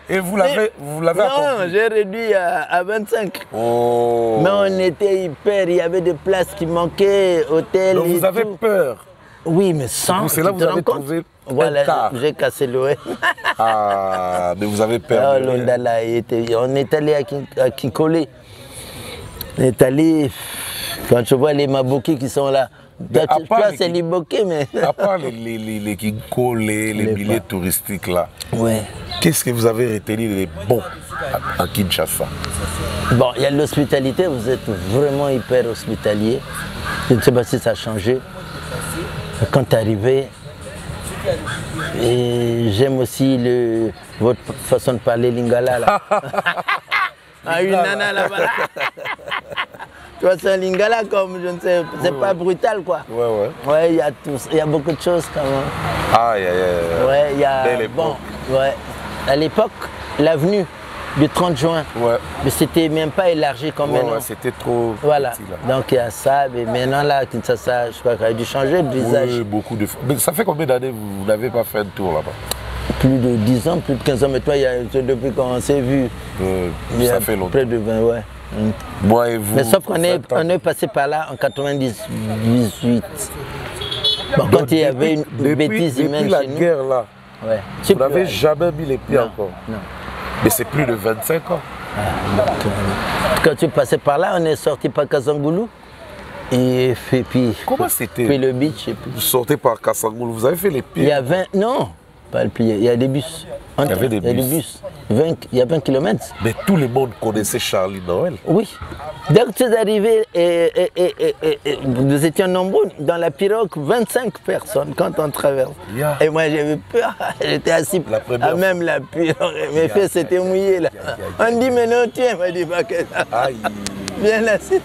Et vous l'avez Non, j'ai réduit à 25. Oh. Mais on était hyper, il y avait des places qui manquaient, hôtel. Donc vous avez peur? Oui, mais sans. C'est là que vous avez trouvé. Voilà, j'ai cassé le ouais. Ah, mais vous avez peur. On est allé à Kinkole. On est allé, quand je vois les Maboki qui sont là. Toi, c'est les Boké, mais. À part les Kinkole, les billets touristiques là. Ouais. Qu'est-ce que vous avez retenu de bon à Kinshasa? Bon, il y a l'hospitalité, vous êtes vraiment hyper hospitalier. Je ne sais pas si ça a changé. Quand tu es arrivé, et j'aime aussi votre façon de parler lingala là. Une nana là-bas. Tu vois, c'est un lingala comme, je ne sais, c'est pas brutal quoi. Ouais, il y a beaucoup de choses quand même. Ouais, il y a. Bon, ouais. À l'époque, l'avenue du 30 juin, mais c'était même pas élargi comme maintenant. Ouais, c'était trop. Voilà. Petit, là. Donc il y a ça, mais maintenant là, Kinshasa, je crois qu'il a dû changer de visage. Oui, beaucoup de. Mais ça fait combien d'années vous n'avez pas fait un tour là-bas? Plus de 10 ans, plus de 15 ans, mais toi, depuis qu'on s'est vu, ça fait longtemps. Près de 20, ouais. Moi et vous. Mais sauf qu'on est passé par là en 98. Bon, donc, quand il y avait une bêtise humaine depuis la chez nous. Guerre là, ouais. Vous n'avez jamais mis les pieds non, encore. Non. Mais c'est plus de 25 ans. Quand tu passais par là, on est sorti par Kasangoulou. Et puis, comment c'était? Puis le beach. Et puis... Vous sortez par Kasangoulou, vous avez fait les pieds? Il y a 20, non, pas le pied, il y a des bus. Il y avait des bus. Il y a 20 km. Mais tout le monde connaissait Charlie Noël. Oui. Dès que tu es arrivé, nous étions nombreux dans la pirogue, 25 personnes quand on traverse. Et moi j'avais peur, j'étais assis à même la pirogue, mes pieds s'étaient mouillés là. On dit mais non, tiens, on m'a dit pas que ça. Bien assis.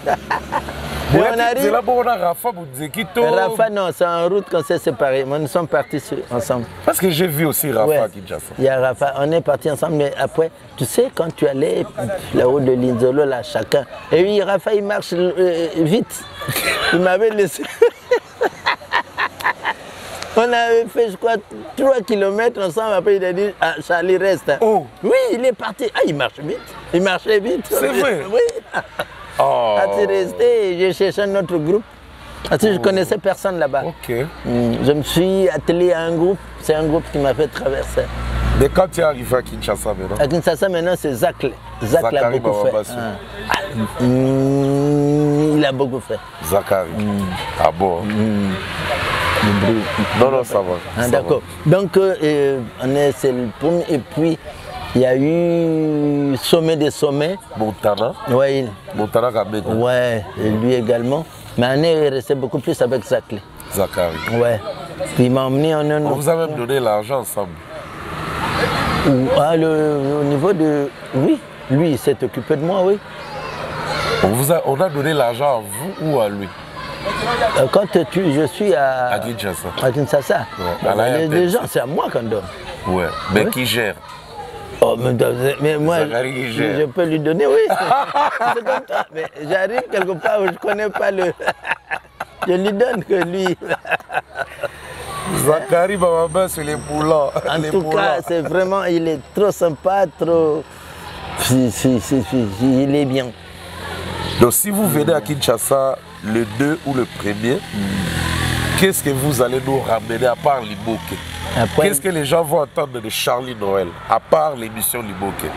C'est là où on a Rafa, vous disiez qui Rafa, non, c'est en route qu'on s'est séparés. Nous sommes partis ensemble. Parce que j'ai vu aussi Rafa qui Kinshasa. Il y a Rafa, on est partis ensemble, mais après, tu sais, quand tu allais là-haut de Linzolo, là, chacun. Et oui, Rafa, il marche vite. Il m'avait laissé. On avait fait, je crois, 3 km ensemble. Après, il a dit, ah, Charlie reste. Oh. Oui, il est parti. Ah, il marche vite. Il marchait vite. C'est vrai? Oui. Oh. Ah, tu restais, j'ai cherché un autre groupe. Parce que je ne connaissais personne là-bas. Ok. Je me suis attelé à un groupe. C'est un groupe qui m'a fait traverser. Mais quand tu es arrivé à Kinshasa maintenant? À Kinshasa maintenant, c'est Zach. Zach l'a beaucoup fait. Il a beaucoup fait. Zachary. Ah bon? Non, ça va. D'accord. Donc, c'est le premier. Et puis, il y a eu Sommet des Sommets. Montana. Oui. Montana Kabeko. Ouais, et lui également. Mais on est resté beaucoup plus avec Zachary. Ouais. Puis il m'a emmené en un. On vous a même donné l'argent ensemble. Ah, au niveau de. Oui, lui, il s'est occupé de moi, oui. On a donné l'argent à vous ou à lui? Quand je suis à Kinshasa. À Kinshasa. Ouais. Les gens, c'est à moi qu'on donne. Ouais. Mais qui gère? Oh, mais moi, je peux lui donner, oui. C'est comme toi. Mais j'arrive quelque part où je ne connais pas le. Je lui donne que lui. Zachary Baba, c'est les boulons. En tout cas, c'est vraiment, il est trop sympa, trop. Il est bien. Donc, si vous venez à Kinshasa le 2 ou le 1er, qu'est-ce que vous allez nous ramener à part Liboké? Qu'est-ce que les gens vont entendre de Charlie Noël, à part l'émission Liboké?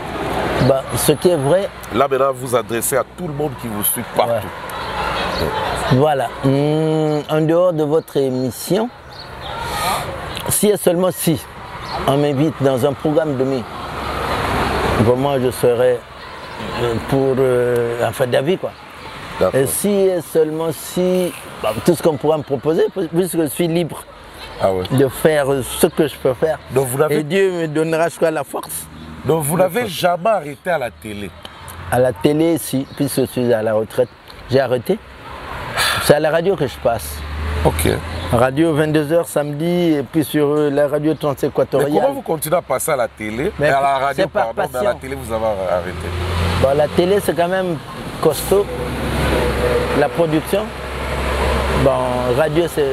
Bah, ce qui est vrai... Là, maintenant, vous adressez à tout le monde qui vous suit partout. Ouais. Voilà. En dehors de votre émission, si et seulement si on m'invite dans un programme de nuit, pour moi, je serai pour... enfin, d'avis, quoi. Et si et seulement si... Bah, tout ce qu'on pourra me proposer, puisque je suis libre. De faire ce que je peux faire. Donc vous et Dieu me donnera, je crois, la force. Donc vous n'avez jamais arrêté à la télé? À la télé, si, puisque je suis à la retraite. j'ai arrêté. C'est à la radio que je passe. Ok. Radio 22h samedi et puis sur la radio Transéquatoriale. Mais comment vous continuez à passer à la télé? Mais à la radio, par pardon, mais à la télé, vous avez arrêté. Bon, la télé, c'est quand même costaud. La production. Bon, radio, c'est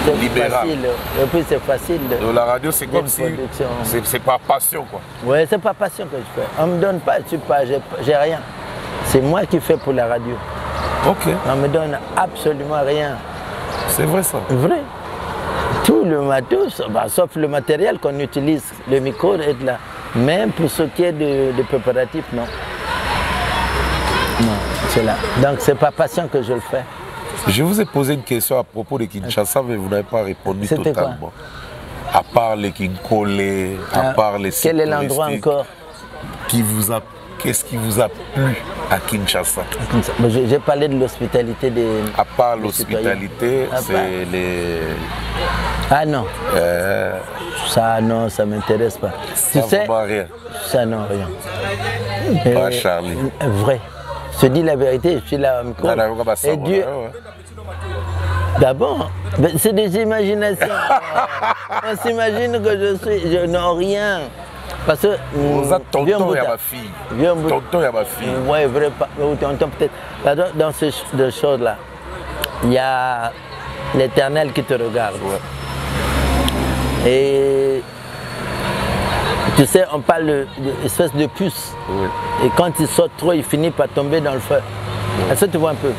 facile. Et puis, c'est facile. La radio, c'est comme si c'est par passion, quoi. Oui, c'est par passion que je fais. On ne me donne pas, j'ai rien. C'est moi qui fais pour la radio. Ok. On ne me donne absolument rien. C'est vrai ça? Vrai. Tout le matos, sauf le matériel qu'on utilise, le micro est là. Même pour ce qui est de préparatifs, non. Non, c'est là. Donc c'est pas patient que je le fais. Je vous ai posé une question à propos de Kinshasa, mais vous n'avez pas répondu totalement. Quoi? À part les Kinkolé, à part les sites quel est l'endroit encore qu'est-ce qui vous a plu à Kinshasa? J'ai parlé de l'hospitalité des... À part l'hospitalité, c'est les... Ah non. Ça, non, ça ne m'intéresse pas. Ça, tu sais, rien. Ça, non, rien. Pas Charlie. Vrai. Je te dis la vérité, je suis là. Et Dieu... D'abord, c'est des imaginations. On s'imagine que je n'ai rien. Parce que tonton, il y a ma fille. Tonton, il y a ma fille. Oui, vrai, tonton peut-être. Dans ces choses-là, il y a l'Éternel qui te regarde. Ouais. Et tu sais, on parle d'espèce de puce. Oui. Et quand il saute trop, il finit par tomber dans le feu. Ouais. Est-ce que tu vois un peu?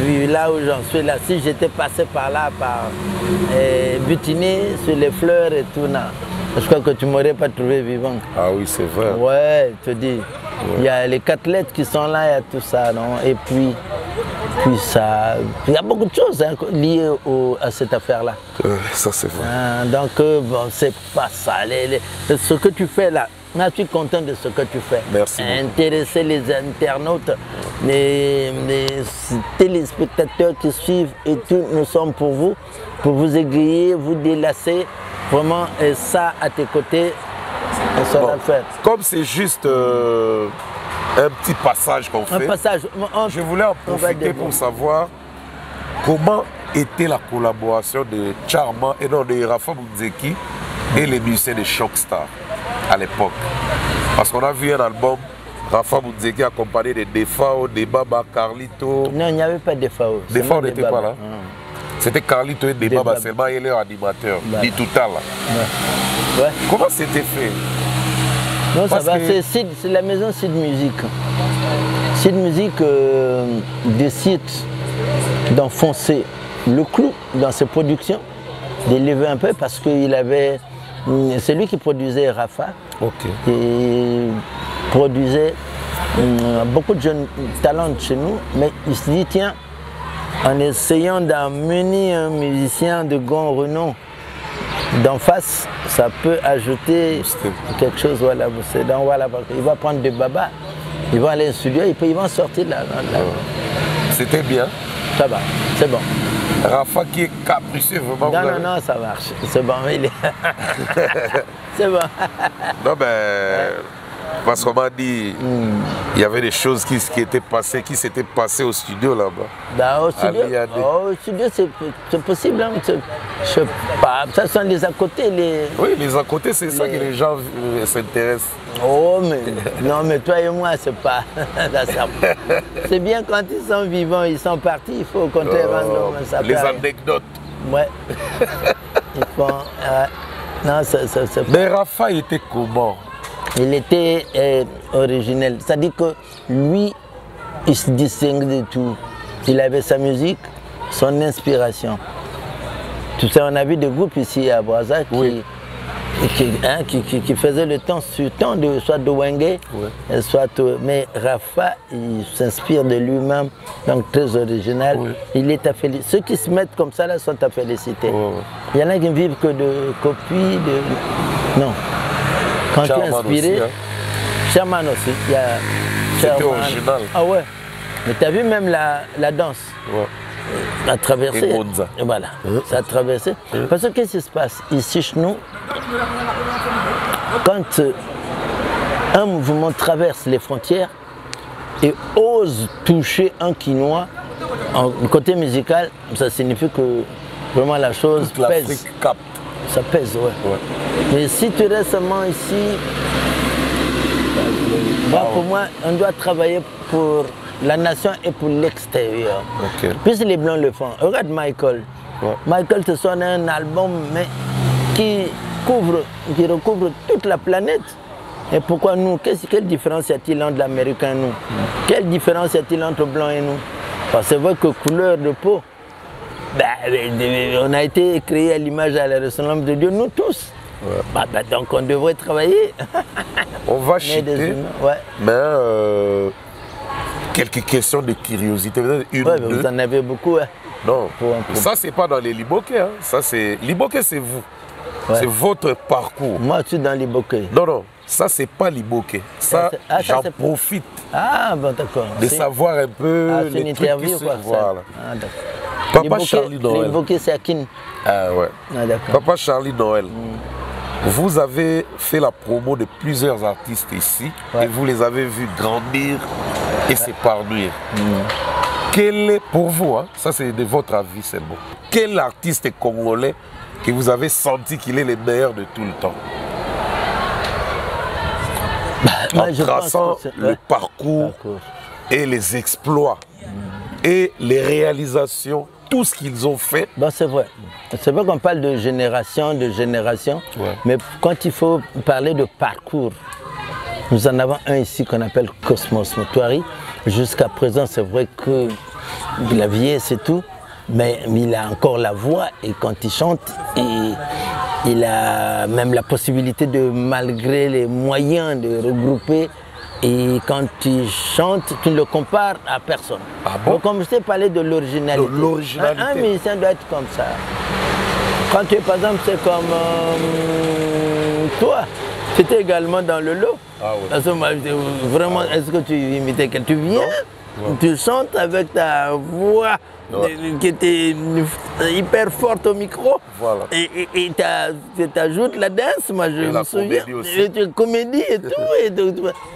Vu là où j'en suis, là, si j'étais passé par là, par butiner sur les fleurs et tout, là, je crois que tu ne m'aurais pas trouvé vivant. Ah oui, c'est vrai. Ouais, je te dis. Il y a les 4 lettres qui sont là, il y a tout ça, non? Et puis ça, il y a beaucoup de choses hein, liées à cette affaire-là. Ça, c'est vrai. Donc, bon, c'est pas ça. Ce que tu fais là, je suis content de ce que tu fais. Merci. Intéresser les internautes, les téléspectateurs qui suivent et tout, nous sommes pour vous aiguiller, vous délasser. Vraiment, et ça, à tes côtés, on s'en a fait. Comme c'est juste un petit passage qu'on fait, je voulais en profiter pour savoir comment était la collaboration de Charma et non de Rafa Mounzeki et les musiciens de Shockstar à l'époque. Parce qu'on a vu un album, Rafa Mounzeki accompagné de Defao, de Baba, Carlito. Non, il n'y avait pas de Defao. Defao n'était pas là. C'était Carlito et Debaba seulement, il est animateur, dit tout à l'heure. Ouais. Comment c'était fait? Non, ça va, c'est la maison Sid Music. Sid Music décide d'enfoncer le clou dans ses productions, d'élever un peu parce qu'il avait... C'est lui qui produisait Rafa. Okay. Et produisait beaucoup de jeunes talents chez nous, mais il se dit, tiens, en essayant d'amener un musicien de grand renom d'en face, ça peut ajouter quelque chose. Voilà, voilà, il va prendre des babas, il va aller au studio et puis il va en sortir là. C'était bien. Ça va, c'est bon. Rafa qui est capricieux, vraiment. Non, ça marche. C'est bon, il est... c'est bon. Non, ben... Parce qu'on m'a dit, il y avait des choses qui s'étaient passées au studio là-bas. Au studio, c'est possible. Hein, je sais pas. Ça sont les à côté. Oui, les à côté, c'est ça que les gens s'intéressent. Oh, mais non, mais toi et moi, c'est pas. C'est bien quand ils sont vivants, ils sont partis. Il faut qu'on te rende ça. Les anecdotes. Ouais. Ils font. Non, c'est mais Rafa était comment? Il était originel. C'est-à-dire que lui, il se distinguait de tout. Il avait sa musique, son inspiration. Tu sais, on a vu des groupes ici à Brazza qui faisaient le temps sur temps de soit de Wenge, soit mais Rafa, il s'inspire de lui-même, donc très original. Oui. Il est à féliciter. Ceux qui se mettent comme ça là sont à féliciter. Il y en a qui ne vivent que de copies, non. Quand tu es inspiré, Sherman aussi, il y a C'était original. Ah ouais. Mais tu as vu même la danse a traversé. Et voilà, ça a traversé. Parce que qu'est-ce qui se passe ici chez nous? Quand un mouvement traverse les frontières, et ose toucher un Quinois, côté musical, ça signifie que vraiment la chose toute pèse. l'Afrique capte. Ça pèse, ouais. Mais si tu restes seulement ici, pour moi, on doit travailler pour la nation et pour l'extérieur. Puisque les Blancs le font. Regarde Michael. Michael, ce sont un album mais qui recouvre toute la planète. Et pourquoi nous? Quelle différence y a-t-il entre l'Américain et nous? Quelle différence y a-t-il entre Blanc et nous? Parce que c'est vrai que couleur de peau, on a été créé à l'image et à la ressemblance de Dieu, nous tous. Donc on devrait travailler. On va chuter, mais quelques questions de curiosité. Une, deux. Vous en avez beaucoup. Non, ça c'est pas dans les Liboké. Hein. Ça c'est Liboké, c'est vous. C'est votre parcours. Moi je suis dans Liboké. Non, ça c'est pas Liboké. Ça, j'en profite. Ah bon, d'accord. De savoir un peu les trucs qui se voilà. Papa Charlie Noël. Liboké, c'est à Kin. Ah ouais. Papa Charlie Noël. Vous avez fait la promo de plusieurs artistes ici et vous les avez vus grandir et s'épanouir. Quel est pour vous, hein, ça c'est de votre avis seulement, quel artiste congolais que vous avez senti qu'il est le meilleur de tout le temps? En traçant le parcours et les exploits et les réalisations, tout ce qu'ils ont fait. C'est vrai. C'est vrai qu'on parle de génération, mais quand il faut parler de parcours, nous en avons un ici qu'on appelle Cosmos Moutouari. Jusqu'à présent, c'est vrai qu'il a vieilli, c'est tout, mais il a encore la voix et quand il chante, il a même la possibilité de, malgré les moyens, de regrouper. Et quand tu chantes, tu ne le compares à personne. Ah bon? Donc, comme je t'ai parlé de l'originalité, un musicien doit être comme ça. Quand tu es, par exemple, c'est comme toi, tu étais également dans le lot. Ah oui. Parce que moi, vraiment, est-ce que tu imitais quelqu'un? Tu viens, tu chantes avec ta voix qui était hyper forte au micro. Voilà. Et tu ajoutes la danse, moi je me souviens. Et tu comédie et tout.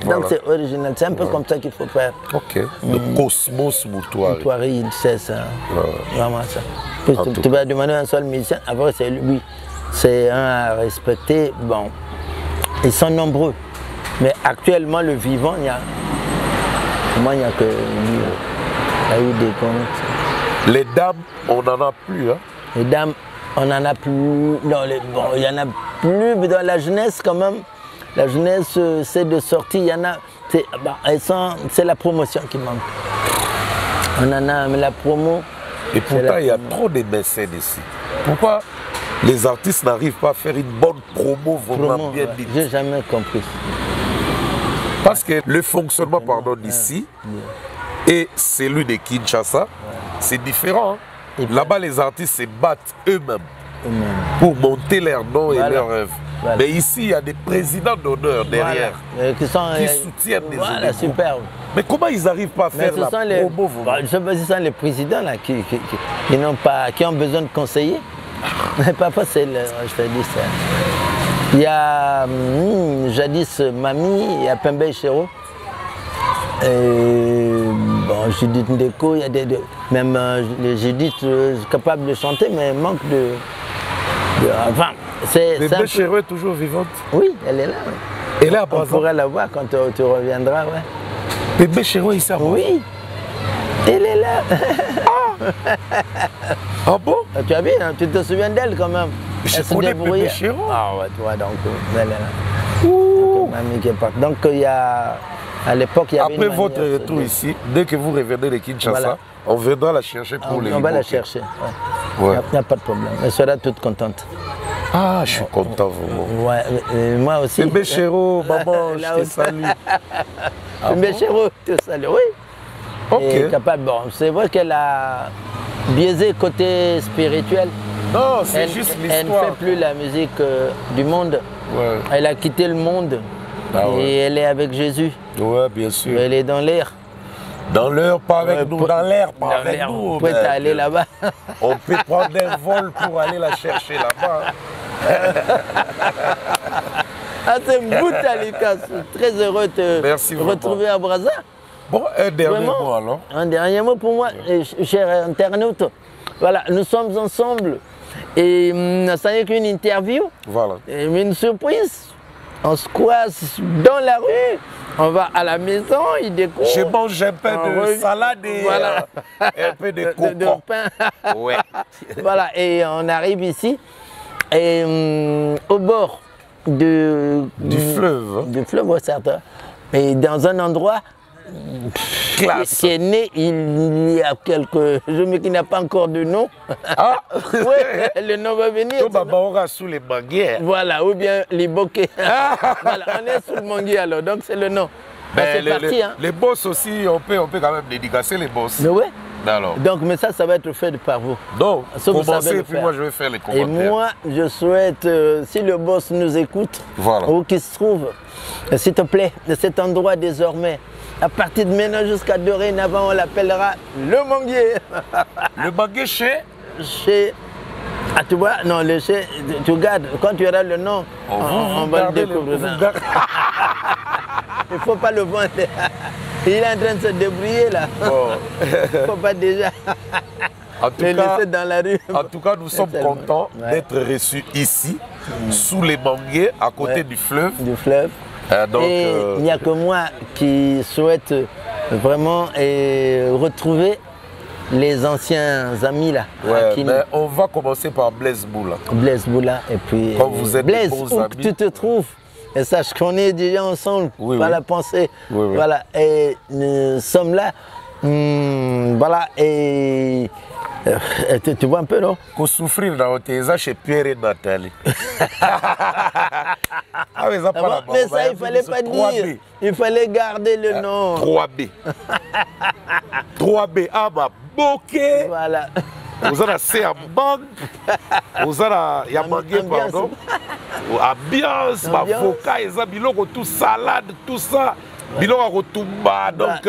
Donc c'est original, c'est un peu comme ça qu'il faut faire. Ok. Le Cosmos Moutouari. Moutouari, c'est ça. Vraiment ça. Puis tu vas demander à un seul musicien, après c'est lui. C'est un à respecter. Bon, ils sont nombreux. Mais actuellement, le vivant, il n'y a que lui. Il y a eu des comptes. Les dames, on n'en a plus. Hein? Les dames, on n'en a plus. Non, il n'y en a plus, mais dans la jeunesse quand même. La jeunesse, c'est de sortie. Il y en a. C'est la promotion qui manque. On en a, mais la promo. Et pourtant, il y a trop de mécènes ici. Pourquoi les artistes n'arrivent pas à faire une bonne promo vraiment bien dite? J'ai jamais compris. Parce que le fonctionnement d'ici et celui de Kinshasa, c'est différent. Hein? Là-bas, les artistes se battent eux-mêmes pour monter leur nom et leur œuvre. Voilà. Mais ici, il y a des présidents d'honneur derrière qui soutiennent les autres. Super. Mais comment ils n'arrivent pas à faire la promo? Je ne sais pas si ce sont les présidents là, qui ont besoin de conseillers. Mais pas facile, je te dis ça. Il y a jadis Mamie, il y a Pembe Chero. Judith Ndeko, il y a même Judith capable de chanter, mais manque de enfin, Pembe Chero est toujours vivante? Oui, elle est là. Elle est à Brazzaville. On pourra la voir quand tu reviendras. Pembe Chero est ici à Brazzaville? Oui, elle est là. Ah bon? Tu as vu, hein, tu te souviens d'elle quand même? Je connais Pembe Chero. Ah ouais, tu vois, donc elle est là. Mamie qui est partie. Donc il y a, à l'époque, il y avait après votre retour ici, dès que vous revenez de Kinshasa, on viendra la chercher pour les. On va la chercher. Il n'y a pas de problème. Elle sera toute contente. Ah, je suis content, vraiment. Ouais, moi aussi. Pembe Chero, maman, je te salue. Pembe Chero, je te salue, oui. Ok. Capable. Bon, c'est vrai qu'elle a biaisé côté spirituel. Non, c'est juste l'histoire. Elle ne fait plus la musique du monde. Ouais. Elle a quitté le monde et elle est avec Jésus. Ouais, bien sûr. Elle est dans l'air. Dans l'air, pas avec nous. Dans l'air, pas avec nous. On peut aller là-bas. On peut prendre un vol pour aller la chercher là-bas. Ah, c'est Boutalika. Je suis très heureux de te retrouver à Brazzaville. Bon, un dernier Vraiment, mot alors. Un dernier mot pour moi, chers internautes. Voilà, nous sommes ensemble et ça n'est qu'une interview, Voilà. mais une surprise. On se croise dans la rue, on va à la maison, il découvre. Je mange un peu de salade et voilà. un peu de coco. de pain. Ouais. Voilà, et on arrive ici, et au bord du fleuve. Du fleuve, ouais, certain. Et dans un endroit Classe. qui est né il y a quelques jours, mais qui n'a pas encore de nom. Ah Ouais, le nom va venir. on va sous les manguiers. Voilà, ou bien les bokeh. Voilà, on est sous le manguier alors, donc c'est le nom. Ben, c'est parti, hein. Les boss aussi, on peut quand même dédicacer les boss. Mais ouais. Alors. Donc, mais ça va être fait par vous. Non, Ça, vous savez commencez le et puis faire. moi je vais faire les Et commentaires. moi, je souhaite, si le boss nous écoute, Voilà. où qu'il se trouve, s'il te plaît, de cet endroit désormais, à partir de maintenant jusqu'à dorénavant, on l'appellera le manguier. Le manguier Chez... Ah, tu vois, non, le chez, tu regardes, quand tu auras le nom, on va le découvrir. Il ne faut pas le vendre. Il est en train de se débrouiller là. Bon. Il ne faut pas déjà En tout le cas, laisser dans la rue. En tout cas, nous sommes contents d'être reçus ici, sous les manguiers, à côté du fleuve. Du fleuve. Donc, et il n'y a que moi qui souhaite vraiment retrouver les anciens amis là. Ouais, mais on va commencer par Blaise Boula. Blaise Boula et puis quand vous êtes Blaise, des bons où amis. que tu te trouves, et sache qu'on est déjà ensemble, par la pensée. Oui, oui. Voilà, et nous sommes là. Voilà, et tu vois un peu, non? Qu'on souffrir dans l'hôtel chez Pierre et Nathalie. Ah, mais ça, mais ça, il ne fallait pas dire. Il fallait garder le nom. 3B. 3B, ah, ma bokeh. Voilà. Vous avez assez à mangue. Vous avez ya mangue, pardon. Ambiance, ma foca, et ça, biloko, tout salade, tout ça. Biloko, tumba, donc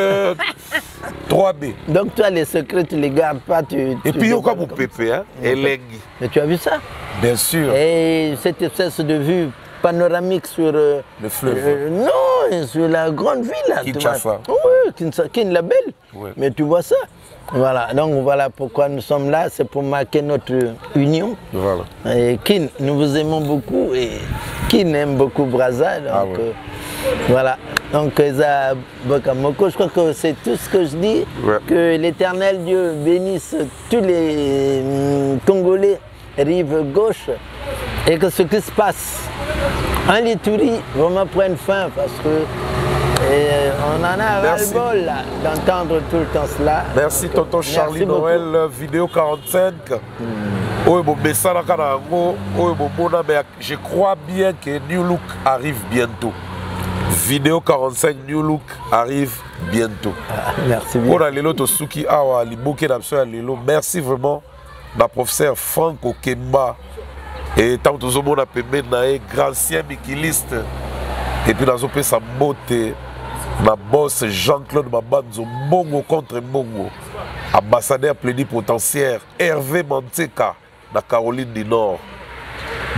3B. Donc toi, les secrets, tu ne les gardes pas. Et puis, il y a comme pépé, hein, et l'engui. Mais tu as vu ça? Bien sûr. Et cette espèce de vue panoramique sur le fleuve. Non, sur la grande ville. Là, Kinshasa. Oui, Kinshasa, la belle. Ouais. Mais tu vois ça. Voilà, donc voilà pourquoi nous sommes là, c'est pour marquer notre union. Voilà. Et Kin, nous vous aimons beaucoup et Kin aime beaucoup Brazza. Donc voilà. Donc Eza Bokamoko, je crois que c'est tout ce que je dis. Ouais. Que l'Éternel Dieu bénisse tous les Congolais rive gauche et que ce qui se passe en Liturie vraiment prenne fin parce que on en a ras-le-bol d'entendre tout le temps cela. Merci tonton Charlie Noël, vidéo 45. Je crois bien que New Look arrive bientôt. Vidéo 45 New Look arrive bientôt. Merci bien. Merci vraiment la professeur Franck Okemba et tant que monde a permis grand ancien mikiliste et puis dans un sa beauté ma boss Jean-Claude Mabanzo Mbongo contre Mbongo ambassadeur plénipotentiaire Hervé Manteka de Caroline du Nord.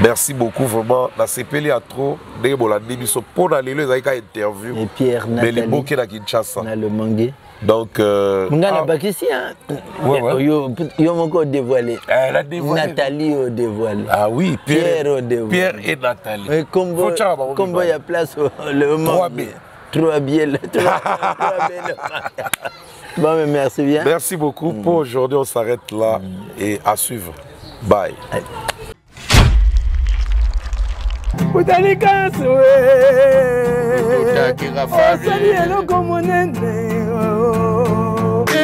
Merci beaucoup vraiment. La CPL a trop de Bolandi pour aller les interview. Et Pierre Nathalie. Mais les Kinshasa. On a le mangué. Donc Mungana Bakissi hein. Yo moko dévoilé. Elle a dévoilé. Nathalie au dévoilé. Ah oui, Pierre au dévoilé. Pierre et Nathalie. Et combo il y a place le monde. 3B. 3B. Bon mais merci bien. Merci beaucoup. Pour aujourd'hui, on s'arrête là et à suivre. Bye. Allez. Utalikasi osali eloko monene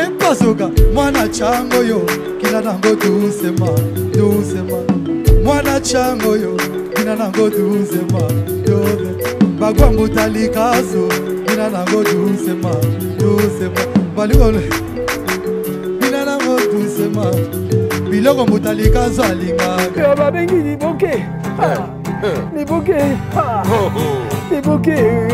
epasoka mwana chango yo kina nango dusema dusema mwana chango yo kina nango dusema yode bagwangu talikazo kina nango dusema dusema balikole kina nango dusema biloko mutalikazo alinga yo babengi liboke les bouquets, les bouquets,